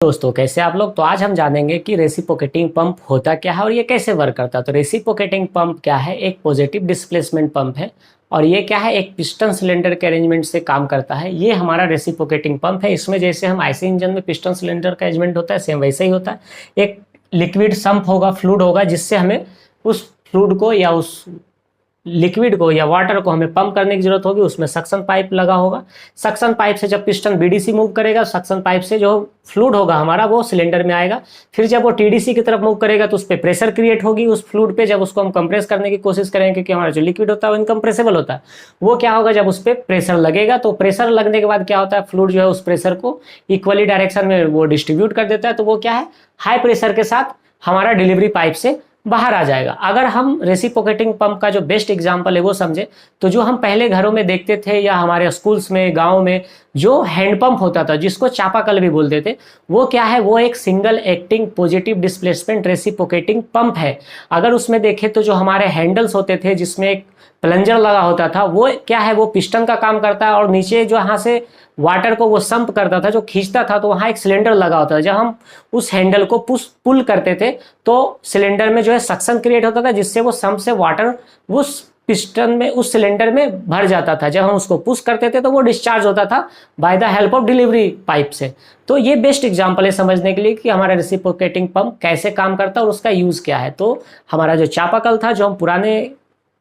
दोस्तों कैसे आप लोग। तो आज हम जानेंगे कि रेसिप्रोकेटिंग पंप होता क्या है और ये कैसे वर्क करता है। तो रेसिप्रोकेटिंग पंप क्या है, एक पॉजिटिव डिस्प्लेसमेंट पंप है और ये क्या है, एक पिस्टन सिलेंडर के अरेंजमेंट से काम करता है। ये हमारा रेसिप्रोकेटिंग पंप है। इसमें जैसे हम आईसी इंजन में पिस्टन सिलेंडर का अरेंजमेंट होता है, सेम वैसे ही होता है। एक लिक्विड सम्प होगा, फ्लूइड होगा, जिससे हमें उस फ्लूइड को या उस लिक्विड को या वाटर को हमें पंप करने की जरूरत होगी। उसमें सक्शन पाइप लगा होगा। सक्शन पाइप से जब पिस्टन बीडीसी मूव करेगा, सक्शन पाइप से जो फ्लूइड होगा हमारा वो सिलेंडर में आएगा। फिर जब वो टीडीसी की तरफ मूव करेगा तो उस पर प्रेशर क्रिएट होगी उस फ्लूइड पे। जब उसको हम कंप्रेस करने की कोशिश करेंगे, क्योंकि हमारा जो लिक्विड होता है वो इनकम्प्रेसिबल होता है, वो क्या होगा, जब उस पर प्रेशर लगेगा तो प्रेशर लगने के बाद क्या होता है, फ्लूइड जो है उस प्रेशर को इक्वली डायरेक्शन में वो डिस्ट्रीब्यूट कर देता है। तो वो क्या है, हाई प्रेशर के साथ हमारा डिलीवरी पाइप से बाहर आ जाएगा। अगर हम रेसिप्रोकेटिंग पंप का जो बेस्ट एग्जांपल है वो समझे, तो जो हम पहले घरों में देखते थे या हमारे स्कूल्स में, गांव में जो हैंडपंप होता था जिसको चापाकल भी बोलते थे, वो क्या है, वो एक single acting positive displacement reciprocating pump है। अगर उसमें देखें तो जो हमारे हैंडल्स होते थे जिसमें एक प्लंजर लगा होता था, वो क्या है, वो पिस्टन का काम करता है और नीचे जो यहाँ से वाटर को वो संप करता था, जो खींचता था, तो वहाँ एक सिलेंडर लगा होता था। जब हम उस हैंडल को पुल करते थे तो सिलेंडर में जो है सक्शन क्रिएट होता था, जिससे वो संप से वाटर उस पिस्टन में, उस सिलेंडर में भर जाता था। जब हम उसको पुश करते थे तो वो डिस्चार्ज होता था by the help of delivery pipe से। तो ये बेस्ट एग्जांपल है समझने के लिए कि हमारा रेसिप्रोकेटिंग पंप कैसे काम करता है और उसका यूज क्या है। तो हमारा जो चापाकल था, जो हम पुराने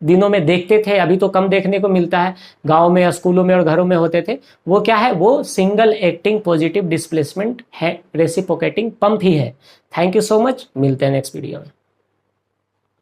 दिनों में देखते थे, अभी तो कम देखने को मिलता है, गांव में या स्कूलों में और घरों में होते थे, वो क्या है, वो सिंगल एक्टिंग पॉजिटिव डिस्प्लेसमेंट है रेसिप्रोकेटिंग पंप ही है। थैंक यू सो मच, मिलते हैं नेक्स्ट वीडियो में।